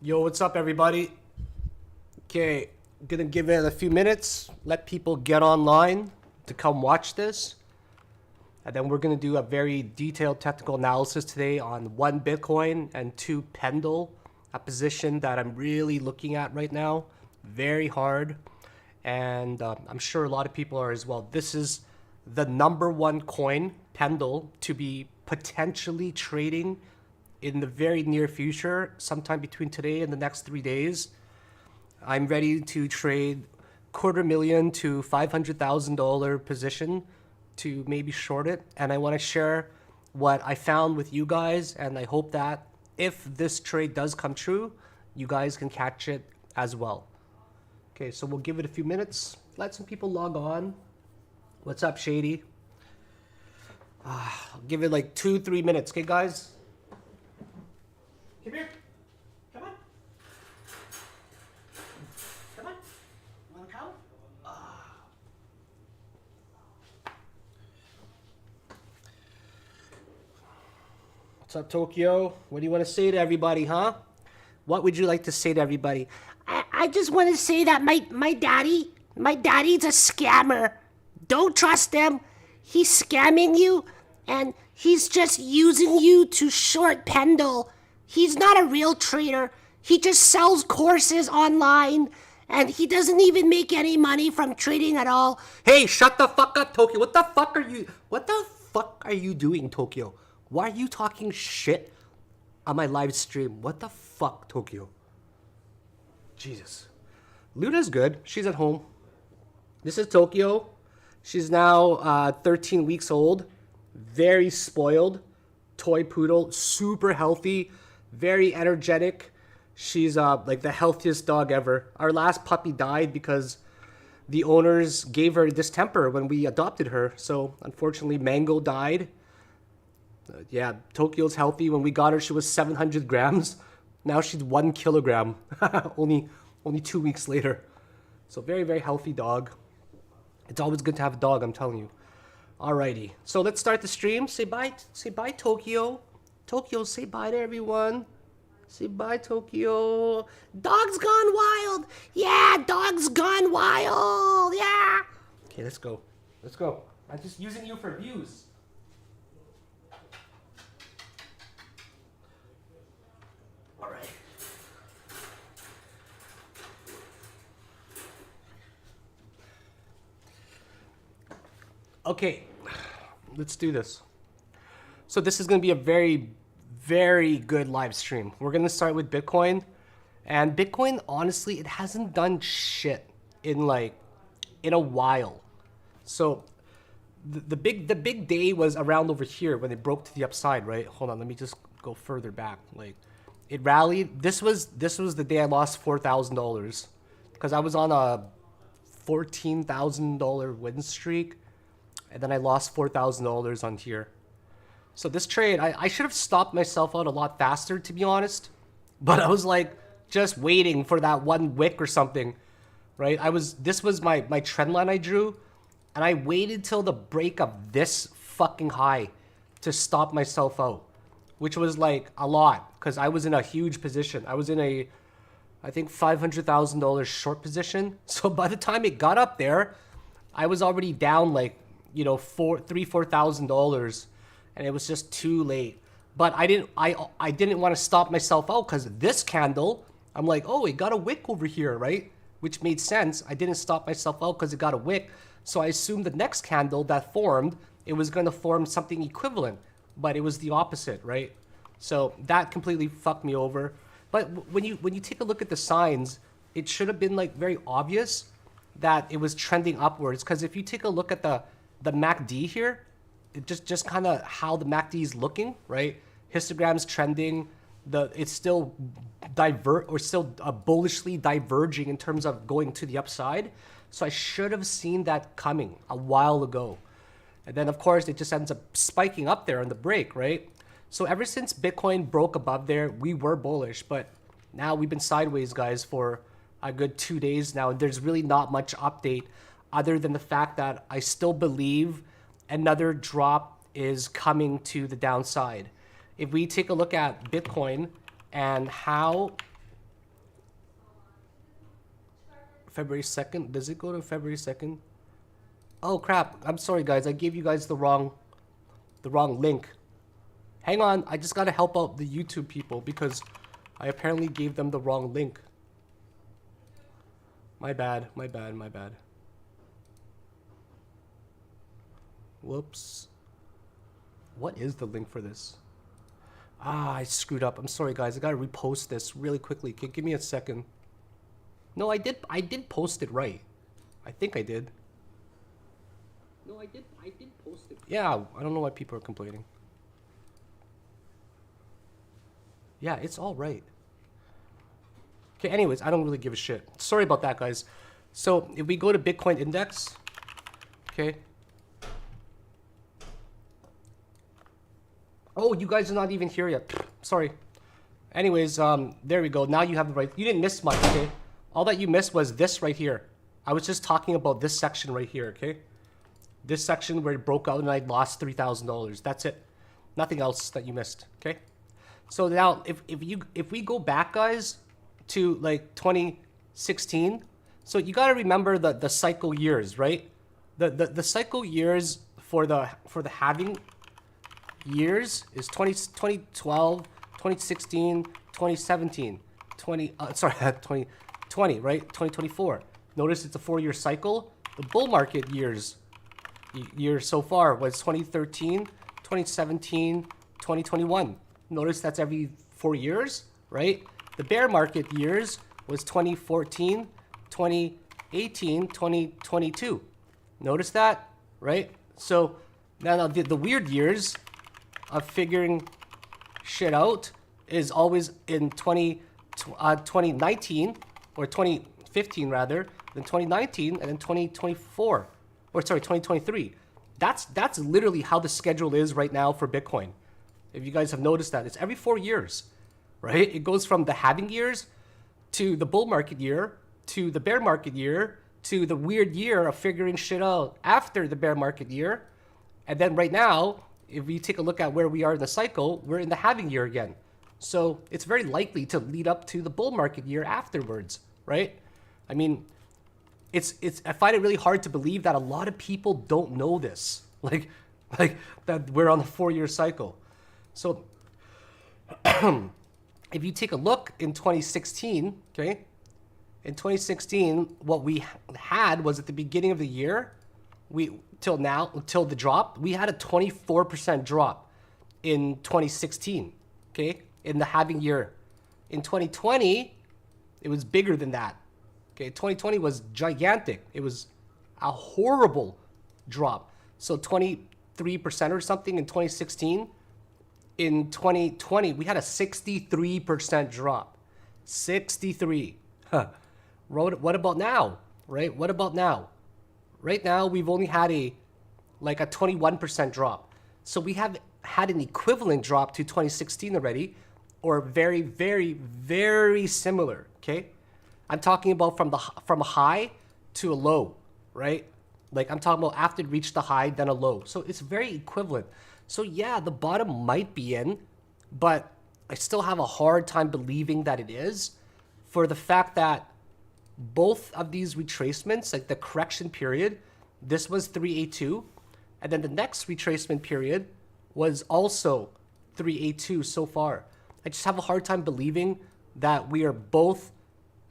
Yo, what's up, everybody? Okay, gonna give it a few minutes, let people get online to come watch this. And then we're gonna do a very detailed technical analysis today on one Bitcoin and two Pendle, a position that I'm really looking at right now, very hard. And I'm sure a lot of people are as well. This is the number one coin, Pendle, to be potentially trading in the very near future, sometime between today and the next 3 days. I'm ready to trade $250,000 to $500,000 position to maybe short it. And I want to share what I found with you guys. And I hope that if this trade does come true, you guys can catch it as well. Okay, so we'll give it a few minutes. Let some people log on. What's up, Shady? I'll give it like 2-3 minutes, okay, guys? Come here. Come on. Come on. Wanna come? What's up, Tokyo? What do you want to say to everybody, huh? What would you like to say to everybody? I just want to say that my daddy's a scammer. Don't trust him. He's scamming you, and he's just using you to short Pendle. He's not a real trader. He just sells courses online, and he doesn't even make any money from trading at all. Hey, shut the fuck up, Tokyo. What the fuck are you doing, Tokyo? Why are you talking shit on my live stream? What the fuck, Tokyo? Jesus. Luna's good. She's at home. This is Tokyo. She's now 13 weeks old. Very spoiled. Toy poodle. Super healthy. Very energetic. She's like the healthiest dog ever. Our last puppy died because the owners gave her distemper when we adopted her. So unfortunately, Mango died. Yeah, Tokyo's healthy. When we got her, she was 700 grams. Now she's 1 kilogram. only 2 weeks later. So very, very healthy dog. It's always good to have a dog, I'm telling you. Alrighty. So let's start the stream. Say bye. Say bye, Tokyo. Tokyo, say bye to everyone. Say bye, Tokyo. Dog's gone wild. Yeah, dog's gone wild. Yeah. Okay, let's go. Let's go. I'm just using you for views. Alright. Okay, let's do this. So this is going to be a very, very good live stream. We're going to start with Bitcoin. And Bitcoin, honestly, it hasn't done shit in a while. So the big day was around over here when it broke to the upside, right? Hold on, let me just go further back. Like, it rallied. This was the day I lost $4,000 because I was on a $14,000 win streak. And then I lost $4,000 on here. So this trade, I should have stopped myself out a lot faster, to be honest. But I was like just waiting for that one wick or something, right? This was my trend line I drew. And I waited till the break of this fucking high to stop myself out, which was like a lot because I was in a huge position. I was in I think $500,000 short position. So by the time it got up there, I was already down like, $4,000, and it was just too late. But I didn't want to stop myself out because this candle, I'm like, oh, it got a wick over here, right? Which made sense. I didn't stop myself out because it got a wick. So I assumed the next candle that formed, it was going to form something equivalent, but it was the opposite, right? So that completely fucked me over. But when you take a look at the signs, it should have been like very obvious that it was trending upwards. Because if you take a look at the MACD here, it just kind of how the MACD is looking, right? Histogram's trending. It's still bullishly diverging in terms of going to the upside. So I should have seen that coming a while ago. And then of course it just ends up spiking up there on the break, right? So ever since Bitcoin broke above there, we were bullish, but now we've been sideways, guys, for a good 2 days now. There's really not much update other than the fact that I still believe another drop is coming to the downside. If we take a look at Bitcoin and how February 2nd. Does it go to February 2nd? Oh crap. I'm sorry guys. I gave you guys the wrong link. Hang on. I just got to help out the YouTube people because I apparently gave them the wrong link. My bad. My bad. My bad. Whoops. What is the link for this? Ah, I screwed up. I'm sorry guys. I got to repost this really quickly. Give me a second. No, I did post it right. I think I did. No, I did post it. Yeah, I don't know why people are complaining. Yeah, it's all right. Okay, anyways, I don't really give a shit. Sorry about that, guys. So, if we go to Bitcoin index, okay. Oh, you guys are not even here yet. Sorry. Anyways, there we go. Now you have the right. You didn't miss much, okay? All that you missed was this right here. I was just talking about this section right here, okay? This section where it broke out and I lost $3,000. That's it. Nothing else that you missed, okay? So now, if we go back, guys, to like 2016, so you got to remember the cycle years, right? The cycle years for the halving years is 2012, 2016, 2017, 2020, right? 2024. Notice it's a 4-year cycle. The bull market years so far was 2013, 2017, 2021. Notice that's every 4 years, right? The bear market years was 2014, 2018, 2022. Notice that, right? So now the weird years of figuring shit out is always in 2019 or 2015 rather, then 2019 and then 2024 or sorry 2023. That's literally how the schedule is right now for Bitcoin. If you guys have noticed that, it's every 4 years, right? It goes from the halving years to the bull market year to the bear market year to the weird year of figuring shit out after the bear market year. And then right now, if we take a look at where we are in the cycle, we're in the halving year again. So it's very likely to lead up to the bull market year afterwards, right? I mean, I find it really hard to believe that a lot of people don't know this, like that we're on the 4-year cycle. So if you take a look in 2016, okay, in 2016, what we had was at the beginning of the year, till the drop, we had a 24% drop in 2016, okay, in the halving year. In 2020, it was bigger than that. Okay, 2020 was gigantic. It was a horrible drop. So 23% or something in 2016. In 2020, we had a 63% drop. 63. Huh. What about now? Right? What about now? Right now, we've only had a 21% drop. So we have had an equivalent drop to 2016 already, or very, very, very similar, okay? I'm talking about from a high to a low, right? Like I'm talking about after it reached the high, then a low. So it's very equivalent. So yeah, the bottom might be in, but I still have a hard time believing that it is, for the fact that both of these retracements, like the correction period, this was 382, and then the next retracement period was also 382 so far. I just have a hard time believing that we are both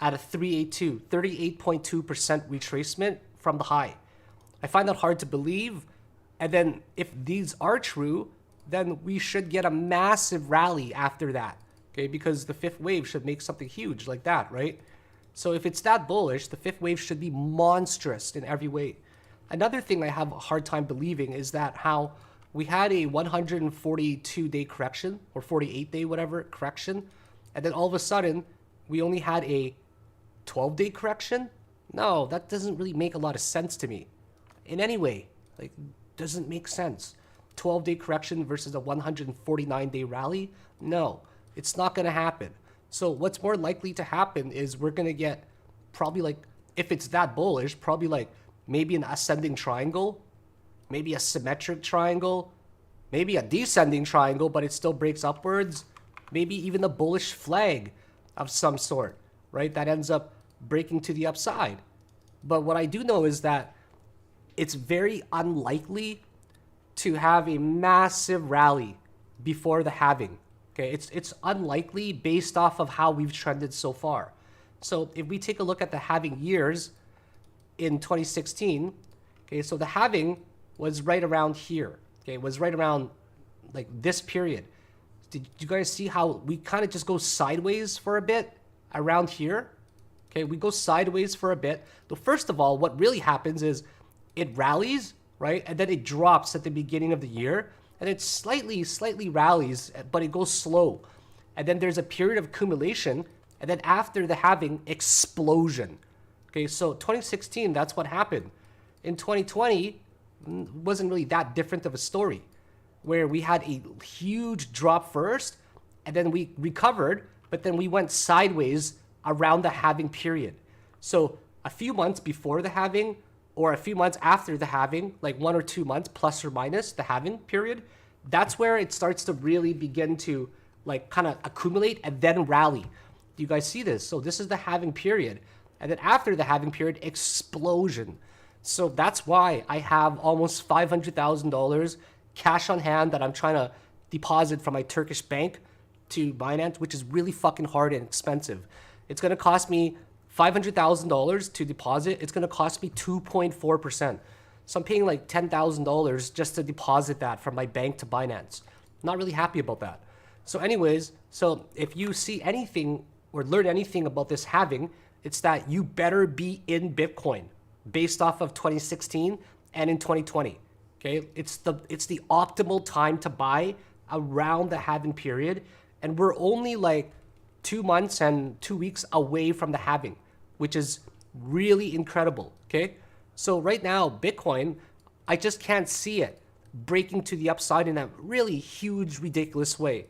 at a 382, 38.2% retracement from the high. I find that hard to believe. And then if these are true, then we should get a massive rally after that, okay? Because the fifth wave should make something huge like that, right? So if it's that bullish, the fifth wave should be monstrous in every way. Another thing I have a hard time believing is that how we had a 142-day correction, or 48-day, whatever, correction, and then all of a sudden, we only had a 12-day correction? No, that doesn't really make a lot of sense to me. In any way, like, doesn't make sense. 12-day correction versus a 149-day rally? No, it's not going to happen. So what's more likely to happen is we're going to get probably like, if it's that bullish, probably like maybe an ascending triangle, maybe a symmetric triangle, maybe a descending triangle, but it still breaks upwards, maybe even a bullish flag of some sort, right? That ends up breaking to the upside. But what I do know is that it's very unlikely to have a massive rally before the halving. Okay, it's unlikely based off of how we've trended so far. So if we take a look at the halving years in 2016, okay, so the halving was right around here. Okay, it was right around like this period. Did you guys see how we kind of just go sideways for a bit around here? Okay, we go sideways for a bit. But first of all, what really happens is it rallies, right? And then it drops at the beginning of the year. And it slightly rallies, but it goes slow. And then there's a period of accumulation. And then after the halving, explosion. Okay, so 2016, that's what happened. In 2020, wasn't really that different of a story, where we had a huge drop first, and then we recovered, but then we went sideways around the halving period. So a few months before the halving, or a few months after the halving, like 1 or 2 months plus or minus the halving period, that's where it starts to really begin to like kind of accumulate and then rally. Do you guys see this? So this is the halving period. And then after the halving period, explosion. So that's why I have almost $500,000 cash on hand that I'm trying to deposit from my Turkish bank to Binance, which is really fucking hard and expensive. It's going to cost me $500,000 to deposit. It's going to cost me 2.4%. So I'm paying like $10,000 just to deposit that from my bank to Binance. Not really happy about that. So anyways, so if you see anything or learn anything about this halving, it's that you better be in Bitcoin based off of 2016 and in 2020. Okay, it's the optimal time to buy around the halving period, and we're only like 2 months and 2 weeks away from the halving, which is really incredible. Okay, so right now Bitcoin, I just can't see it breaking to the upside in a really huge, ridiculous way.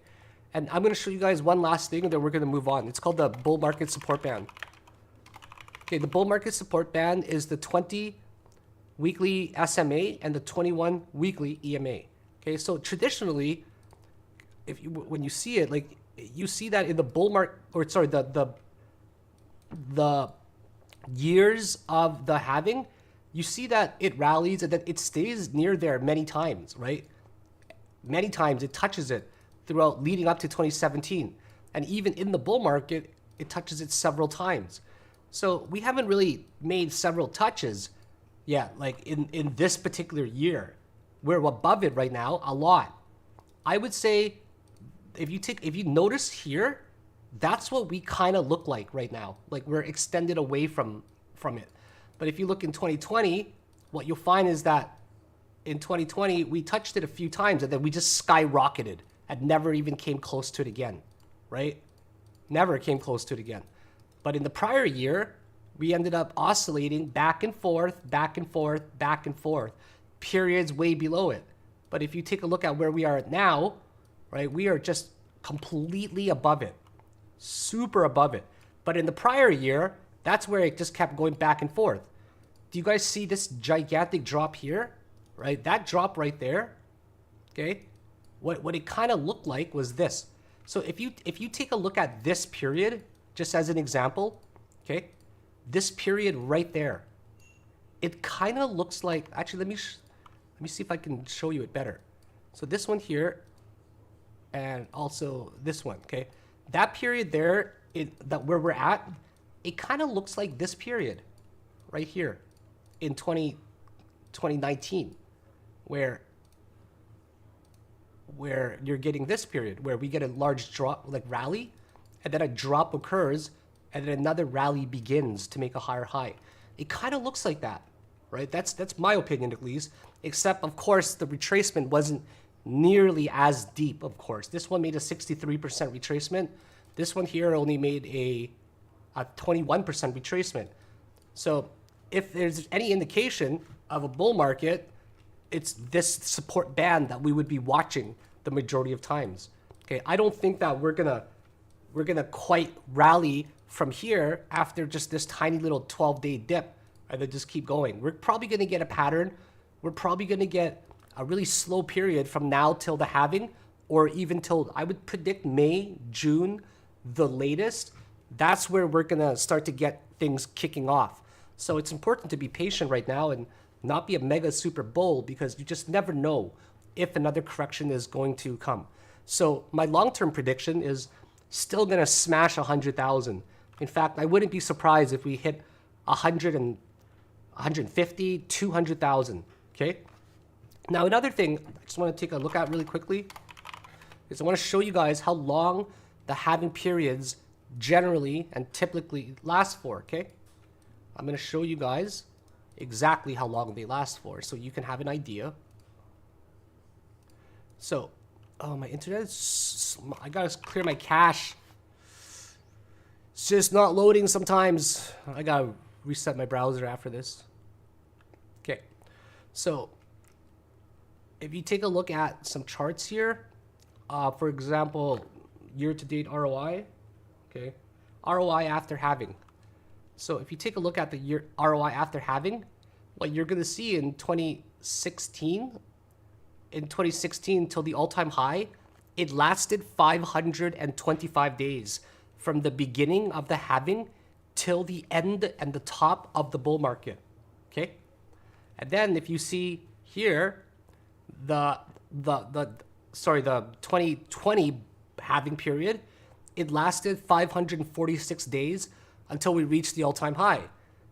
And I'm going to show you guys one last thing, and then we're going to move on. It's called the bull market support band. Okay, the bull market support band is the 20 weekly SMA and the 21 weekly EMA. Okay, so traditionally, if you when you see it, like you see that in the bull market, or sorry, the years of the halving, you see that it rallies and that it stays near there many times, right? Many times it touches it throughout leading up to 2017, and even in the bull market, it touches it several times. So we haven't really made several touches yet, like in this particular year. We're above it right now a lot. I would say if you notice here, that's what we kind of look like right now. Like we're extended away from it. But if you look in 2020, what you'll find is that in 2020, we touched it a few times and then we just skyrocketed and never even came close to it again, right? Never came close to it again. But in the prior year, we ended up oscillating back and forth, back and forth, back and forth, periods way below it. But if you take a look at where we are now, right, we are just completely above it, super above it. But in the prior year, that's where it just kept going back and forth. Do you guys see this gigantic drop here, right? That drop right there, okay? What it kind of looked like was this. So if you take a look at this period, just as an example, okay, this period right there, it kind of looks like, actually, let me see if I can show you it better. So this one here, and also this one, okay, that period there, where we're at, it kind of looks like this period right here in 2019, where you're getting this period where we get a large drop, like rally, and then a drop occurs, and then another rally begins to make a higher high. It kind of looks like that, right? That's my opinion at least, except of course the retracement wasn't nearly as deep, of course. This one made a 63% retracement. This one here only made a 21% retracement. So if there's any indication of a bull market, it's this support band that we would be watching the majority of times. Okay, I don't think that we're gonna quite rally from here after just this tiny little 12-day dip and then just keep going. We're probably gonna get a pattern. We're probably gonna get a really slow period from now till the halving, or even till, I would predict, May, June, the latest. That's where we're gonna start to get things kicking off. So it's important to be patient right now and not be a mega super bull, because you just never know if another correction is going to come. So my long-term prediction is still going to smash 100,000. In fact, I wouldn't be surprised if we hit 100 and 150, 200,000. Okay. Now, another thing I just want to take a look at really quickly is I want to show you guys how long the halving periods generally and typically last for. Okay. I'm going to show you guys exactly how long they last for so you can have an idea. So, oh, my internet is, I gotta clear my cache. It's just not loading sometimes. I gotta reset my browser after this. Okay, so if you take a look at some charts here, for example, year-to-date ROI, okay, ROI after halving. So if you take a look at the year ROI after halving, what you're gonna see in 2016 till the all-time high, it lasted 525 days from the beginning of the halving till the end and the top of the bull market. Okay, and then if you see here, the 2020 halving period, it lasted 546 days until we reached the all-time high.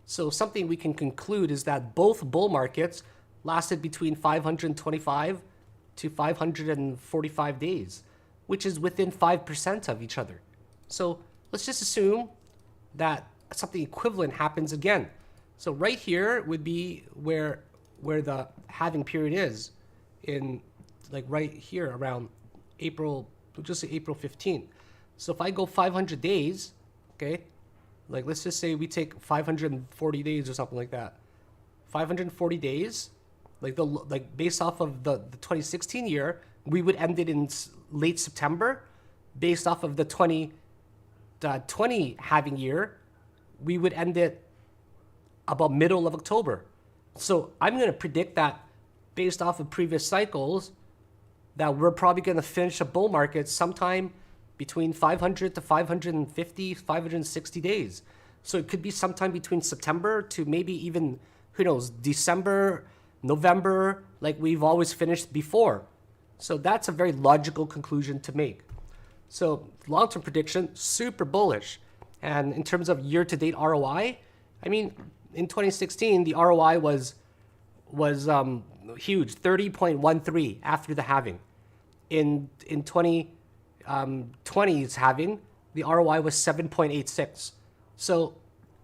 So something we can conclude is that both bull markets lasted between 525 to 545 days, which is within 5% of each other. So let's just assume that something equivalent happens again. So right here would be where the halving period is, in like right here around April, just say April 15th. So if I go 500 days, okay, like let's just say we take 540 days or something like that. 540 days, like based off of the 2016 year, we would end it in late September. Based off of the 2020 halving year, we would end it about middle of October. So I'm going to predict that based off of previous cycles, that we're probably going to finish a bull market sometime between 500 to 550, 560 days. So it could be sometime between September to maybe even, who knows, December, November, like we've always finished before. So that's a very logical conclusion to make. So long-term prediction, super bullish. And in terms of year-to-date ROI, I mean, in 2016, the ROI was huge, 30.13 after the halving. In 2020's halving, the ROI was 7.86. So,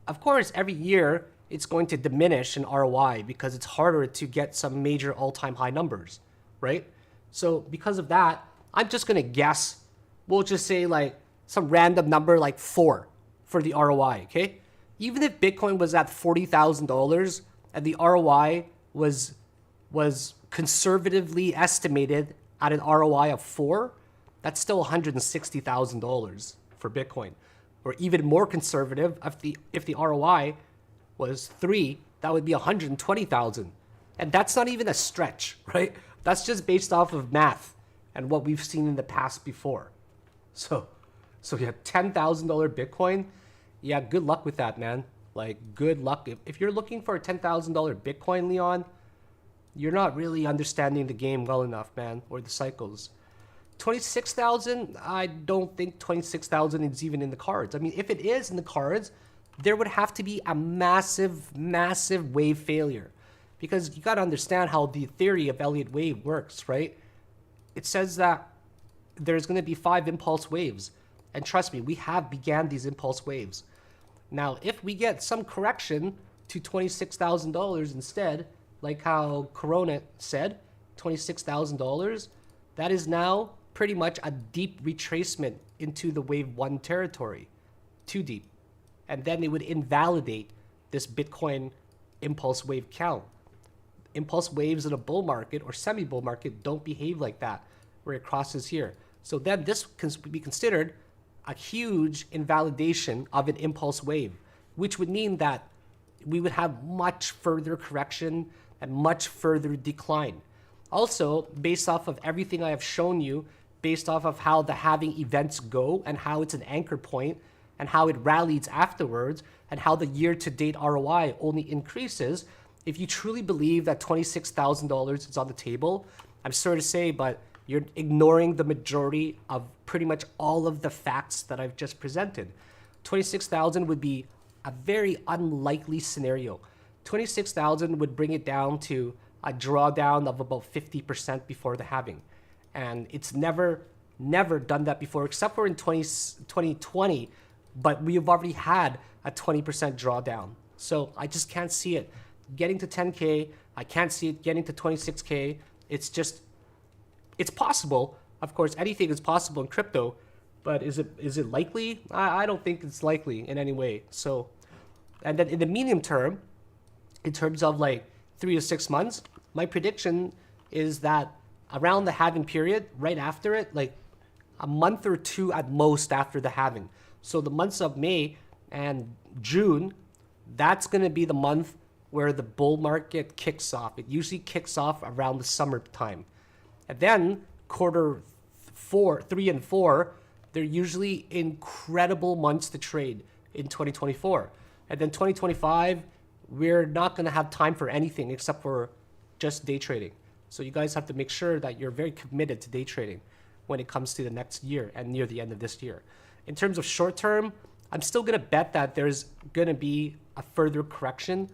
of course, every year it's going to diminish in ROI because it's harder to get some major all-time high numbers, right? So because of that, I'm just going to guess. We'll just say like some random number like 4 for the ROI, okay? Even if Bitcoin was at $40,000 and the ROI was conservatively estimated at an ROI of 4, that's still $160,000 for Bitcoin. Or even more conservative, if the ROI was 3, that would be 120,000. And that's not even a stretch, right? That's just based off of math and what we've seen in the past before. So yeah, $10,000 Bitcoin, yeah, good luck with that, man. Like, good luck. If you're looking for a $10,000 Bitcoin, Leon, you're not really understanding the game well enough, man, or the cycles. 26,000, I don't think 26,000 is even in the cards. I mean, if it is in the cards, there would have to be a massive, massive wave failure. Because you got to understand how the theory of Elliott wave works, right? It says that there's going to be 5 impulse waves. And trust me, we have began these impulse waves. Now, if we get some correction to $26,000 instead, like how Corona said, $26,000, that is now pretty much a deep retracement into the wave 1 territory. Too deep. And then it would invalidate this Bitcoin impulse wave count. Impulse waves in a bull market or semi-bull market don't behave like that, where it crosses here. So then this can be considered a huge invalidation of an impulse wave, which would mean that we would have much further correction and much further decline. Also, based off of everything I have shown you, based off of how the halving events go and how it's an anchor point, and how it rallies afterwards, and how the year-to-date ROI only increases, if you truly believe that $26,000 is on the table, I'm sorry to say, but you're ignoring the majority of pretty much all of the facts that I've just presented. 26,000 would be a very unlikely scenario. 26,000 would bring it down to a drawdown of about 50% before the halving. And it's never done that before, except for in 2020, but we've already had a 20% drawdown. So I just can't see it getting to 10K. I can't see it getting to 26K. It's possible. Of course, anything is possible in crypto, but is it likely? I don't think it's likely in any way. So, and then in the medium term, in terms of like 3 to 6 months, my prediction is that around the halving period, right after it, like a month or two at most after the halving. So the months of May and June, that's going to be the month where the bull market kicks off. It usually kicks off around the summertime. And then quarter 3 and 4, they're usually incredible months to trade in 2024. And then 2025, we're not going to have time for anything except for just day trading. So you guys have to make sure that you're very committed to day trading when it comes to the next year and near the end of this year. In terms of short term, I'm still going to bet that there's going to be a further correction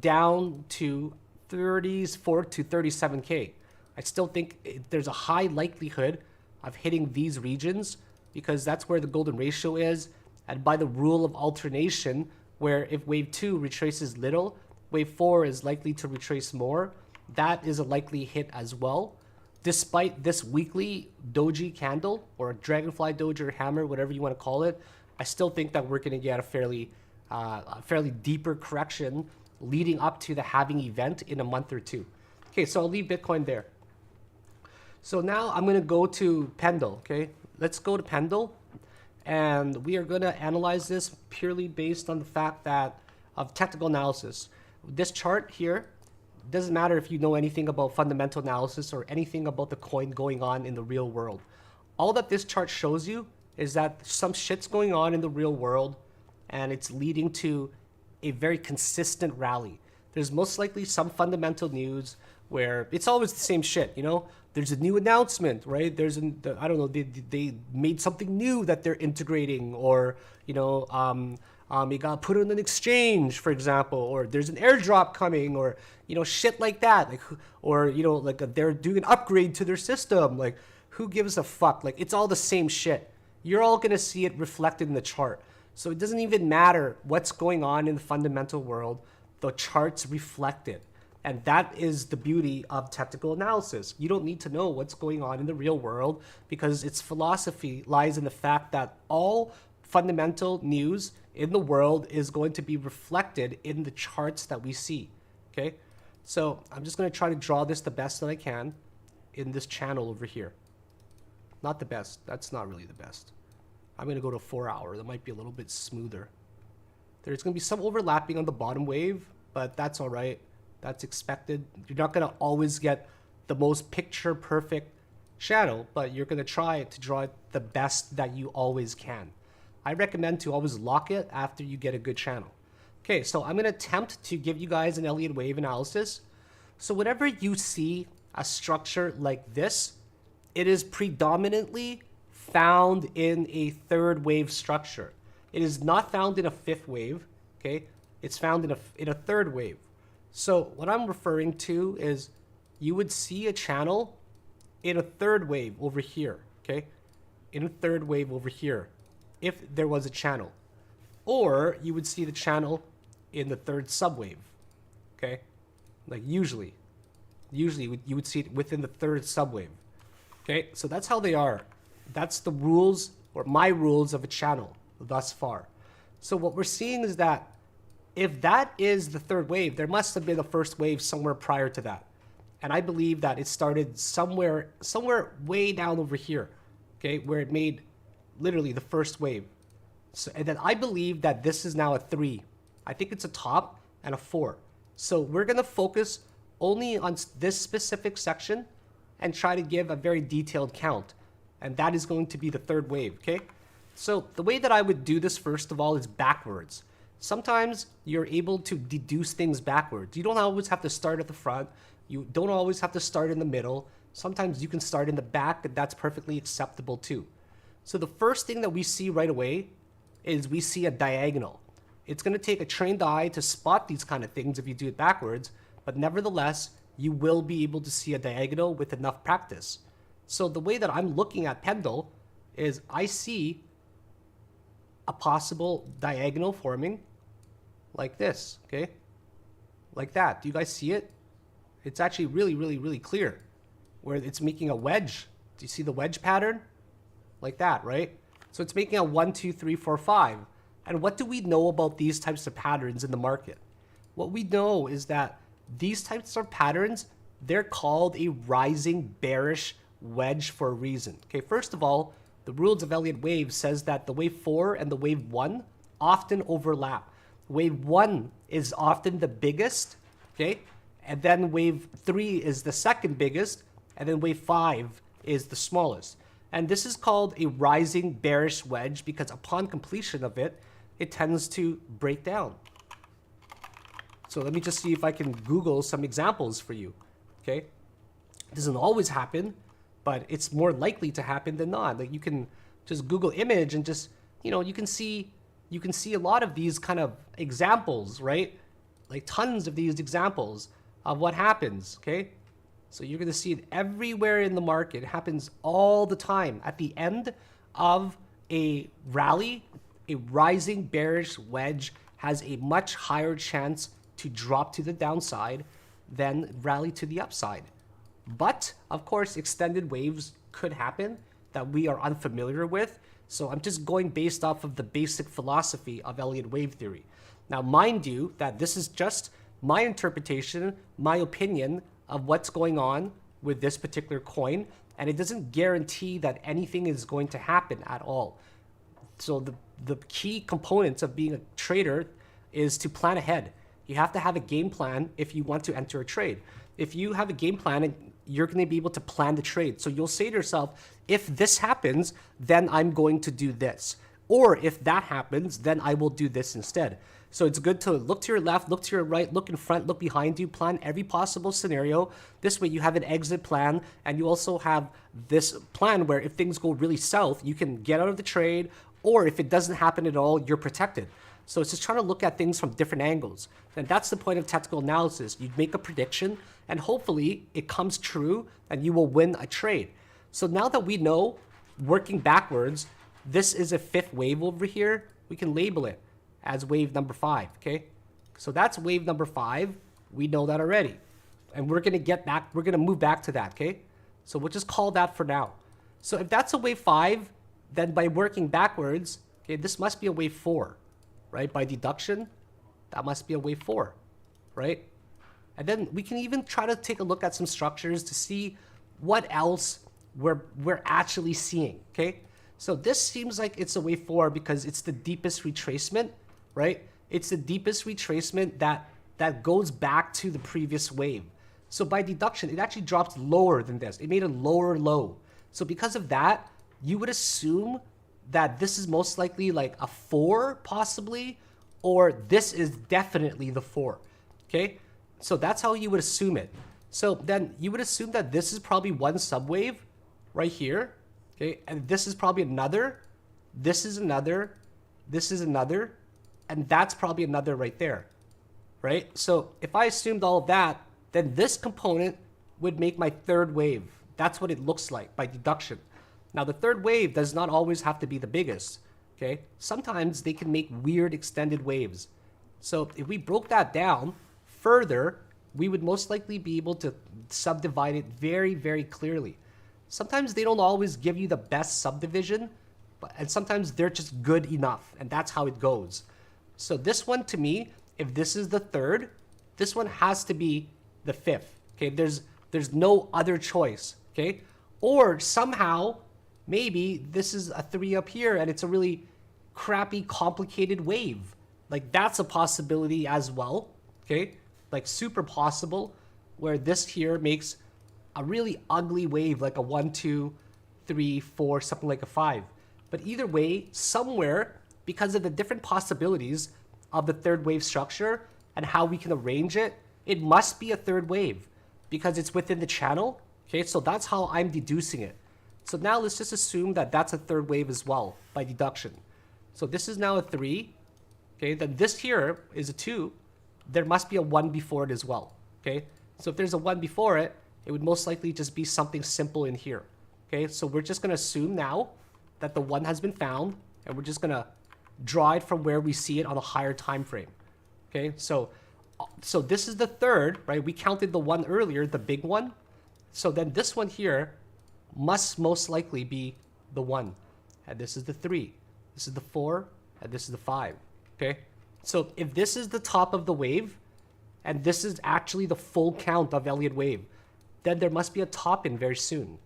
down to 34 to 37K. I still think there's a high likelihood of hitting these regions because that's where the golden ratio is. And by the rule of alternation, where if wave 2 retraces little, wave 4 is likely to retrace more. That is a likely hit as well. Despite this weekly doji candle or a dragonfly doji or hammer, whatever you want to call it, I still think that we're going to get a fairly deeper correction leading up to the halving event in a month or two. Okay, so I'll leave Bitcoin there. So now I'm going to go to Pendle. Okay, let's go to Pendle, and we are going to analyze this purely based on the fact that of technical analysis. This chart here, doesn't matter if you know anything about fundamental analysis or anything about the coin going on in the real world. All that this chart shows you is that some shit's going on in the real world and it's leading to a very consistent rally. There's most likely some fundamental news where it's always the same shit, you know? There's a new announcement, right? I don't know, they made something new that they're integrating, or, you know, it got put on an exchange, for example, or there's an airdrop coming, or, you know, shit like that. Like, or, you know, like they're doing an upgrade to their system. Like, who gives a fuck? Like, it's all the same shit. You're all going to see it reflected in the chart. So it doesn't even matter what's going on in the fundamental world. The charts reflect it. And that is the beauty of technical analysis. You don't need to know what's going on in the real world because its philosophy lies in the fact that all fundamental news in the world is going to be reflected in the charts that we see. Okay? So I'm just going to try to draw this the best that I can in this channel over here. Not the best. That's not really the best. I'm going to go to 4 hour. That might be a little bit smoother. There's going to be some overlapping on the bottom wave, but that's all right. That's expected. You're not going to always get the most picture perfect shadow, but you're going to try to draw it the best that you always can. I recommend to always lock it after you get a good channel. Okay, so I'm going to attempt to give you guys an Elliott wave analysis. So whenever you see a structure like this, it is predominantly found in a third wave structure. It is not found in a fifth wave, okay? It's found in a third wave. So what I'm referring to is you would see a channel in a third wave over here, okay? In a third wave over here, if there was a channel. Or you would see the channel in the third subwave, okay? Like usually you would see it within the third subwave, okay? So that's how they are. That's the rules, or my rules of a channel thus far. So what we're seeing is that if that is the third wave, there must have been a first wave somewhere prior to that. And I believe that it started somewhere way down over here, okay, where it made literally the first wave. So, and then I believe that this is now a 3. I think it's a top and a 4. So we're going to focus only on this specific section and try to give a very detailed count. And that is going to be the third wave, okay? So the way that I would do this, first of all, is backwards. Sometimes you're able to deduce things backwards. You don't always have to start at the front. You don't always have to start in the middle. Sometimes you can start in the back, and that's perfectly acceptable too. So the first thing that we see right away is we see a diagonal. It's going to take a trained eye to spot these kind of things if you do it backwards, but nevertheless, you will be able to see a diagonal with enough practice. So the way that I'm looking at Pendle is I see a possible diagonal forming like this, okay? Like that. Do you guys see it? It's actually really, really, really clear where it's making a wedge. Do you see the wedge pattern? Like that, right? So it's making a 1, 2, 3, 4, 5. And what do we know about these types of patterns in the market? What we know is that these types of patterns, they're called a rising bearish wedge for a reason. Okay, first of all, the rules of Elliott wave says that the wave 4 and the wave 1 often overlap. Wave 1 is often the biggest, okay? And then wave 3 is the second biggest, and then wave 5 is the smallest. And this is called a rising bearish wedge because upon completion of it, it tends to break down. So let me just see if I can Google some examples for you, okay? It doesn't always happen, but it's more likely to happen than not. Like you can just Google image and just, you can see a lot of these kind of examples, right? Like tons of these examples of what happens, okay? So you're going to see it everywhere in the market. It happens all the time. At the end of a rally, a rising bearish wedge has a much higher chance to drop to the downside than rally to the upside. But, of course, extended waves could happen that we are unfamiliar with. So I'm just going based off of the basic philosophy of Elliott wave theory. Now, mind you that this is just my interpretation, my opinion of what's going on with this particular coin, and it doesn't guarantee that anything is going to happen at all. So the key components of being a trader is to plan ahead. You have to have a game plan if you want to enter a trade. If you have a game plan, you're going to be able to plan the trade. So you'll say to yourself, if this happens, then I'm going to do this. Or if that happens, then I will do this instead. So it's good to look to your left, look to your right, look in front, look behind you, plan every possible scenario. This way you have an exit plan, and you also have this plan where if things go really south, you can get out of the trade, or if it doesn't happen at all, you're protected. So it's just trying to look at things from different angles. And that's the point of technical analysis. You make a prediction, and hopefully it comes true, and you will win a trade. So now that we know, working backwards, this is a fifth wave over here, we can label it as wave number 5, okay? So that's wave number 5. We know that already. And we're gonna move back to that, okay? So we'll just call that for now. So if that's a wave 5, then by working backwards, okay, this must be a wave 4, right? By deduction, that must be a wave 4, right? And then we can even try to take a look at some structures to see what else we're actually seeing, okay? So this seems like it's a wave 4 because it's the deepest retracement, right? It's the deepest retracement that goes back to the previous wave. So by deduction, it actually drops lower than this. It made a lower low. So because of that, you would assume that this is most likely like a 4 possibly, or this is definitely the 4, okay? So that's how you would assume it. So then you would assume that this is probably one subwave right here, okay? And this is probably another, this is another, this is another, and that's probably another right there, right? So if I assumed all of that, then this component would make my third wave. That's what it looks like by deduction. Now the third wave does not always have to be the biggest, okay? Sometimes they can make weird extended waves. So if we broke that down further, we would most likely be able to subdivide it very, very clearly. Sometimes they don't always give you the best subdivision, and sometimes they're just good enough, and that's how it goes. So this one, to me, if this is the third, this one has to be the fifth, okay? There's no other choice, okay? Or somehow, maybe this is a 3 up here, and it's a really crappy, complicated wave. Like, that's a possibility as well, okay? Like, super possible, where this here makes a really ugly wave, like a 1, 2, 3, 4, something like a 5. But either way, somewhere, because of the different possibilities of the third wave structure and how we can arrange it, it must be a third wave because it's within the channel. Okay, so that's how I'm deducing it. So now let's just assume that that's a third wave as well by deduction. So this is now a 3. Okay, then this here is a 2. There must be a 1 before it as well. Okay, so if there's a 1 before it, it would most likely just be something simple in here. Okay, so we're just going to assume now that the 1 has been found, and we're just going to draw it from where we see it on a higher time frame. Okay, so this is the third, right? We counted the 1 earlier, the big one. So then this one here must most likely be the 1. And this is the 3. This is the 4, and this is the 5. Okay, so if this is the top of the wave, and this is actually the full count of Elliott wave, then there must be a top in very soon.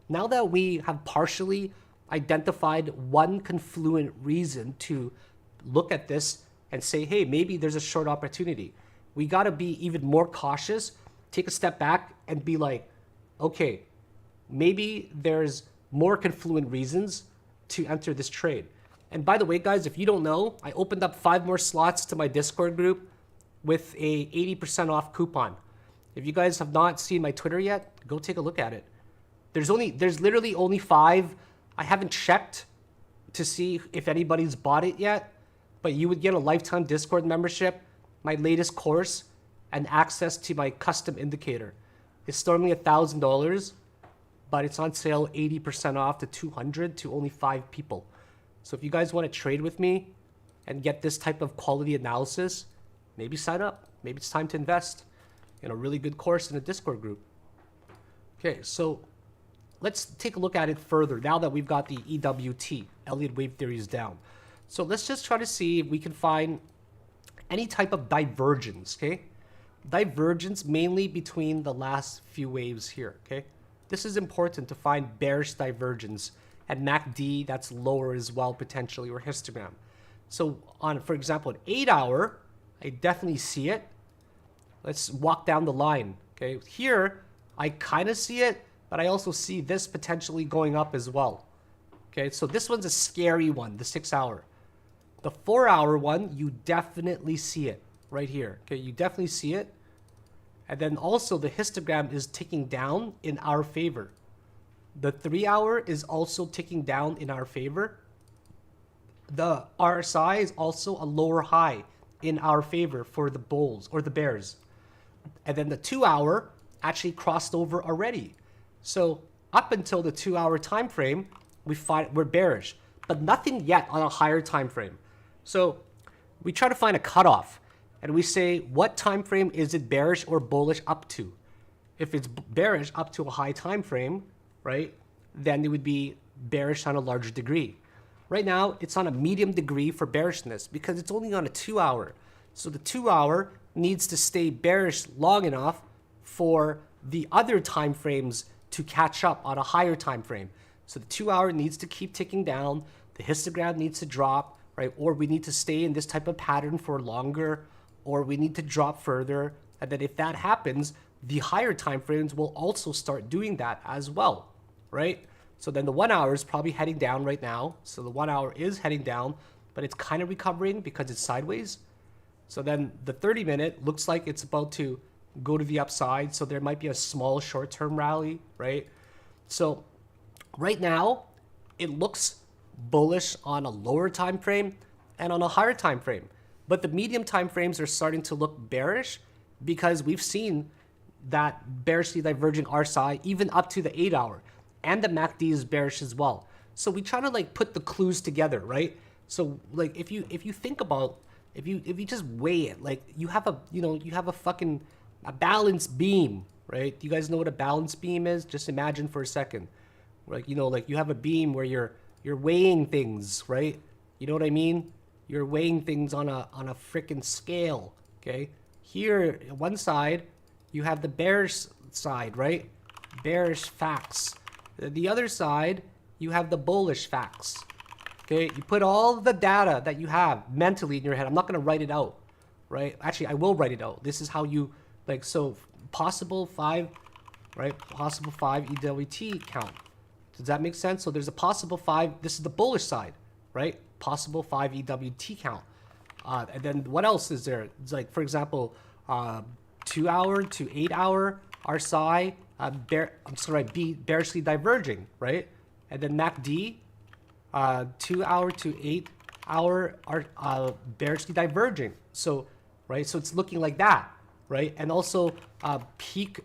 Now that we have partially identified one confluent reason to look at this and say, hey, maybe there's a short opportunity, we got to be even more cautious, take a step back and be like, okay, maybe there's more confluent reasons to enter this trade. And by the way, guys, if you don't know, I opened up 5 more slots to my Discord group with a 80% off coupon. If you guys have not seen my Twitter yet, go take a look at it. There's literally only 5. I haven't checked to see if anybody's bought it yet, but you would get a lifetime Discord membership, my latest course, and access to my custom indicator. It's normally $1,000, but it's on sale 80% off to $200 to only 5 people. So if you guys want to trade with me and get this type of quality analysis, maybe sign up. Maybe it's time to invest in a really good course in a Discord group. Okay, so let's take a look at it further now that we've got the EWT, Elliott wave theories, down. So let's just try to see if we can find any type of divergence, okay? Divergence mainly between the last few waves here, okay? This is important to find bearish divergence and MACD that's lower as well, potentially, or histogram. So on, for example, an 8 hour, I definitely see it. Let's walk down the line, okay? Here, I kind of see it, but I also see this potentially going up as well. Okay, so this one's a scary one, the 6 hour. The 4 hour one, you definitely see it right here. Okay, you definitely see it. And then also the histogram is ticking down in our favor. The 3 hour is also ticking down in our favor. The RSI is also a lower high in our favor for the bulls or the bears. And then the 2 hour actually crossed over already. So up until the 2 hour time frame, we're bearish, but nothing yet on a higher time frame. So we try to find a cutoff, and we say, what time frame is it bearish or bullish up to? If it's bearish up to a high time frame, right, then it would be bearish on a larger degree. Right now, it's on a medium degree for bearishness because it's only on a 2 hour. So the 2 hour needs to stay bearish long enough for the other time frames to catch up on a higher time frame. So the 2 hour needs to keep ticking down, the histogram needs to drop, right? Or we need to stay in this type of pattern for longer, or we need to drop further. And then if that happens, the higher time frames will also start doing that as well, right? So then the 1 hour is probably heading down right now. So the 1 hour is heading down, but it's kind of recovering because it's sideways. So then the 30 minute looks like it's about to go to the upside. So there might be a small short-term rally, right? So right now, it looks bullish on a lower time frame and on a higher time frame. But the medium time frames are starting to look bearish because we've seen that bearishly diverging RSI even up to the 8 hour. And the MACD is bearish as well. So we try to like put the clues together, right? So like if you think about, if you just weigh it, like you have a fucking balanced beam, right? Do you guys know what a balanced beam is? Just imagine for a second. Like, like you have a beam where you're weighing things, right? You know what I mean? You're weighing things on a freaking scale, okay? Here, one side, you have the bearish side, right? Bearish facts. The other side, you have the bullish facts, okay? You put all the data that you have mentally in your head. I'm not going to write it out, right? Actually, I will write it out. This is how you, like, so possible 5, right? Possible 5 EWT count. Does that make sense? So there's a possible 5. This is the bullish side, right? Possible 5 EWT count. And then what else is there? It's like, for example, 2 hour to 8 hour RSI, bearishly diverging, right? And then MACD, 2 hour to 8 hour are bearishly diverging. So, right? So it's looking like that, right? And also peak.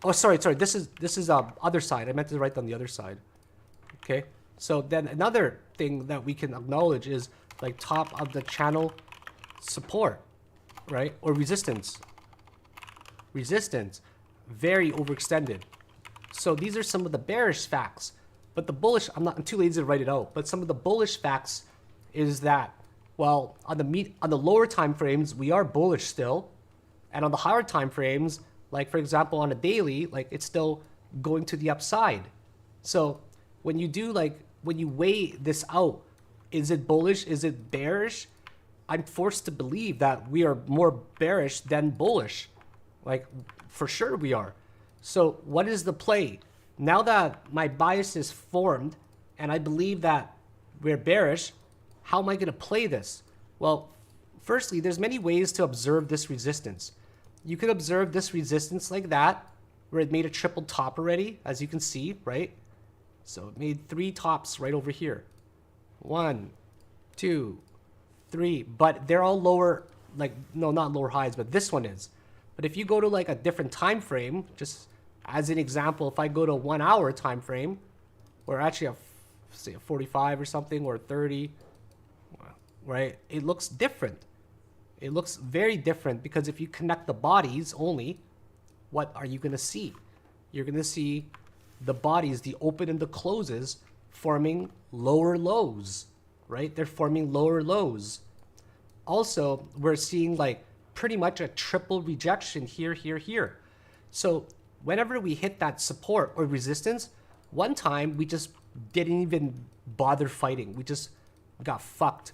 Oh, sorry. This is other side. I meant to write on the other side. Okay. So then another thing that we can acknowledge is like top of the channel support, right? Or resistance. Resistance, very overextended. So these are some of the bearish facts. But the bullish, I'm too lazy to write it out. But some of the bullish facts is that, well, on the lower time frames, we are bullish still, and on the higher time frames, like for example on a daily, like it's still going to the upside. So when you weigh this out, is it bullish? Is it bearish? I'm forced to believe that we are more bearish than bullish. Like for sure we are. So what is the play? Now that my bias is formed and I believe that we're bearish, how am I going to play this? Well, firstly, there's many ways to observe this resistance. You could observe this resistance like that, where it made a triple top already, as you can see, right? So it made 3 tops right over here. 1, 2, 3. But they're all lower, like, no, not lower highs, but this one is. But if you go to like a different time frame, just as an example, if I go to a 1 hour time frame, or actually say a 45 or something, or 30, right? It looks different. It looks very different because if you connect the bodies only, what are you going to see? You're going to see the bodies, the open and the closes, forming lower lows, right? They're forming lower lows. Also, we're seeing like pretty much a triple rejection here, here, here. So whenever we hit that support or resistance, one time we just didn't even bother fighting. We just got fucked.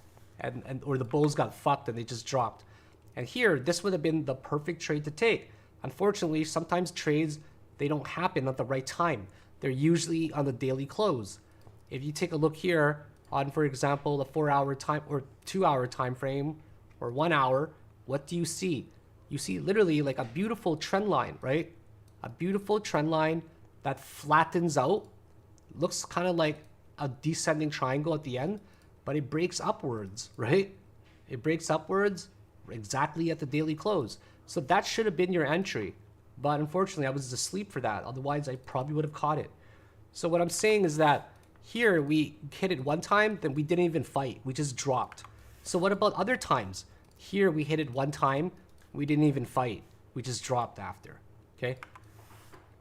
Or the bulls got fucked and they just dropped. And here, this would have been the perfect trade to take. Unfortunately, sometimes trades, they don't happen at the right time. They're usually on the daily close. If you take a look here on, for example, the 4 hour time or 2 hour time frame or 1 hour, what do you see? You see literally like a beautiful trend line, right? A beautiful trend line that flattens out. Looks kind of like a descending triangle at the end, but it breaks upwards, right? It breaks upwards exactly at the daily close. So that should have been your entry. But unfortunately, I was asleep for that. Otherwise, I probably would have caught it. So what I'm saying is that here we hit it one time, then we didn't even fight. We just dropped. So what about other times? Here we hit it one time, we didn't even fight. We just dropped after, okay?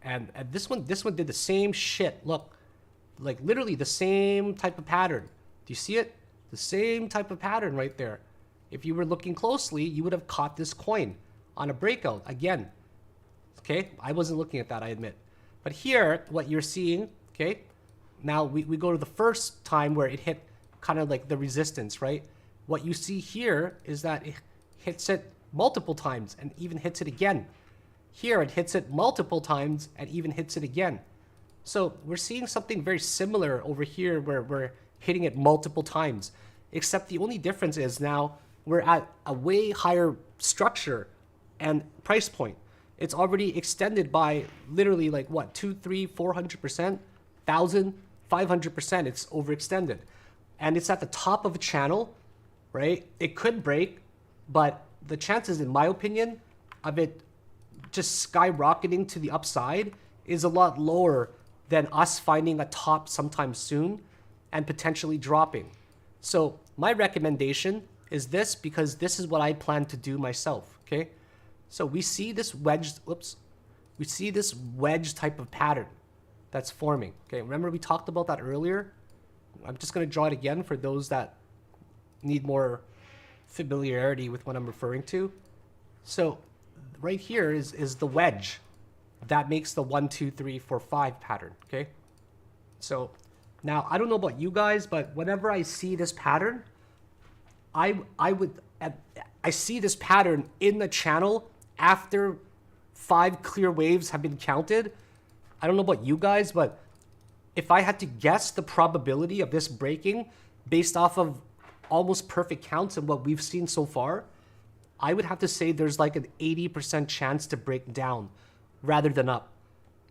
And this one did the same shit. Look, like literally the same type of pattern. Do you see it? The same type of pattern right there. If you were looking closely, you would have caught this coin on a breakout again. Okay, I wasn't looking at that, I admit. But here, what you're seeing, okay, now we go to the first time where it hit kind of like the resistance, right? What you see here is that it hits it multiple times and even hits it again. Here, it hits it multiple times and even hits it again. So we're seeing something very similar over here where we're hitting it multiple times, except the only difference is now we're at a way higher structure and price point. It's already extended by literally like what, 200, 300, 400%, 1,000, 500%. It's overextended. And it's at the top of a channel, right? It could break, but the chances, in my opinion, of it just skyrocketing to the upside is a lot lower than us finding a top sometime soon and potentially dropping. So my recommendation is this, because this is what I plan to do myself, okay? So we see this wedge, we see this wedge type of pattern that's forming, okay? Remember we talked about that earlier? I'm just gonna draw it again for those that need more familiarity with what I'm referring to. So right here is the wedge that makes the 1, 2, 3, 4, 5 pattern, okay? So now I don't know about you guys, but whenever I see this pattern, I see this pattern in the channel after 5 clear waves have been counted. I don't know about you guys, but if I had to guess the probability of this breaking based off of almost perfect counts and what we've seen so far, I would have to say there's like an 80% chance to break down rather than up.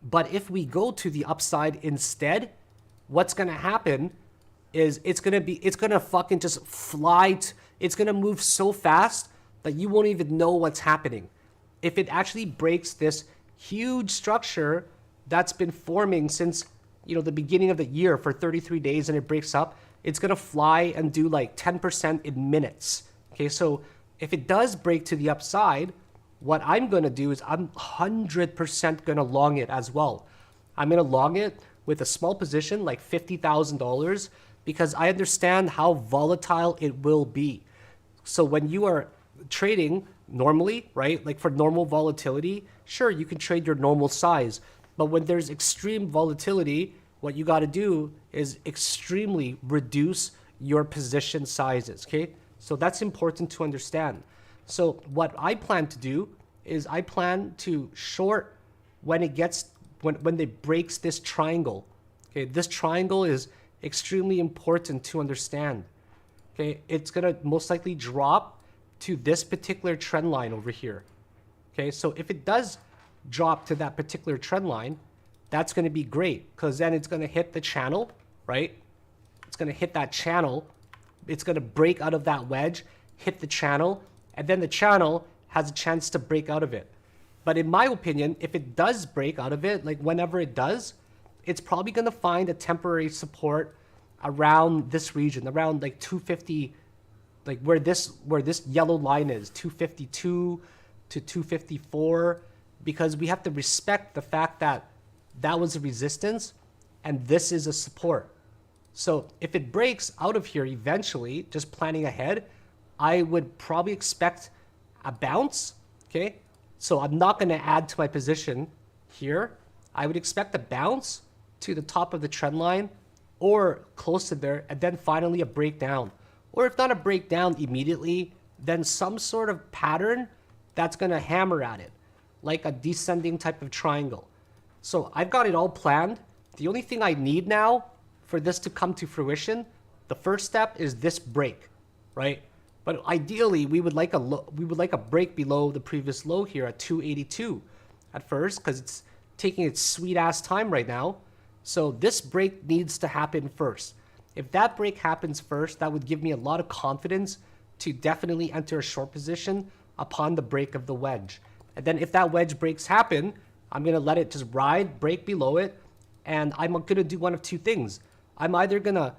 But if we go to the upside instead, what's going to happen is it's going to fucking just fly. It's going to move so fast that you won't even know what's happening. If it actually breaks this huge structure that's been forming since, the beginning of the year for 33 days and it breaks up, it's going to fly and do like 10% in minutes. Okay, so if it does break to the upside, what I'm going to do is I'm 100% going to long it as well. I'm going to long it with a small position like $50,000 because I understand how volatile it will be. So when you are trading normally, right, like for normal volatility, sure, you can trade your normal size. But when there's extreme volatility, what you got to do is extremely reduce your position sizes, okay? So that's important to understand. So what I plan to do is I plan to short when it breaks this triangle. Okay, this triangle is extremely important to understand. Okay, it's gonna most likely drop to this particular trend line over here. Okay, so if it does drop to that particular trend line, that's gonna be great because then it's gonna hit the channel, right? It's gonna hit that channel. It's gonna break out of that wedge, hit the channel, and then the channel has a chance to break out of it. But in my opinion, if it does break out of it, like whenever it does, it's probably going to find a temporary support around this region, around like 250, like where this yellow line is, 252 to 254, because we have to respect the fact that that was a resistance and this is a support. So if it breaks out of here eventually, just planning ahead, I would probably expect a bounce, okay? So I'm not going to add to my position here. I would expect a bounce to the top of the trend line or close to there, and then finally a breakdown. Or if not a breakdown immediately, then some sort of pattern that's going to hammer at it, like a descending type of triangle. So I've got it all planned. The only thing I need now for this to come to fruition, the first step is this break, right? But ideally, we would like a break below the previous low here at 282 at first, because it's taking its sweet ass time right now. So this break needs to happen first. If that break happens first, that would give me a lot of confidence to definitely enter a short position upon the break of the wedge. And then if that wedge breaks happen, I'm going to let it just ride, break below it, and I'm going to do one of two things. I'm either going to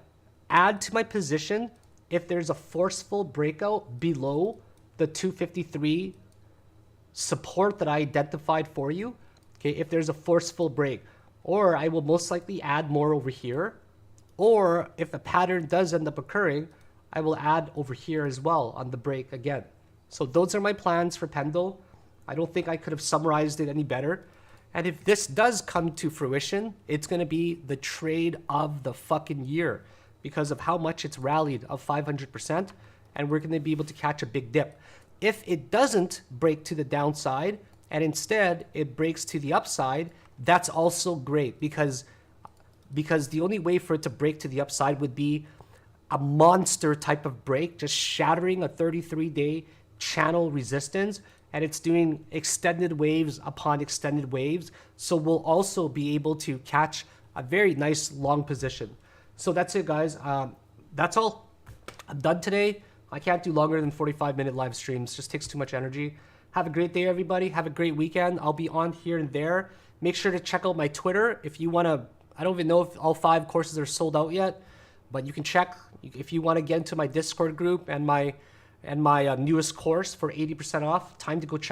add to my position if there's a forceful breakout below the 253 support that I identified for you, okay, if there's a forceful break, or I will most likely add more over here, or if a pattern does end up occurring, I will add over here as well on the break again. So those are my plans for Pendle. I don't think I could have summarized it any better. And if this does come to fruition, it's going to be the trade of the fucking year, because of how much it's rallied of 500%, and we're going to be able to catch a big dip. If it doesn't break to the downside and instead it breaks to the upside, that's also great because the only way for it to break to the upside would be a monster type of break, just shattering a 33-day channel resistance, and it's doing extended waves upon extended waves. So we'll also be able to catch a very nice long position. So that's it, guys. That's all. I'm done today. I can't do longer than 45-minute live streams. Just takes too much energy. Have a great day, everybody. Have a great weekend. I'll be on here and there. Make sure to check out my Twitter if you want to. I don't even know if all 5 courses are sold out yet, but you can check if you want to get into my Discord group and my newest course for 80% off. Time to go check.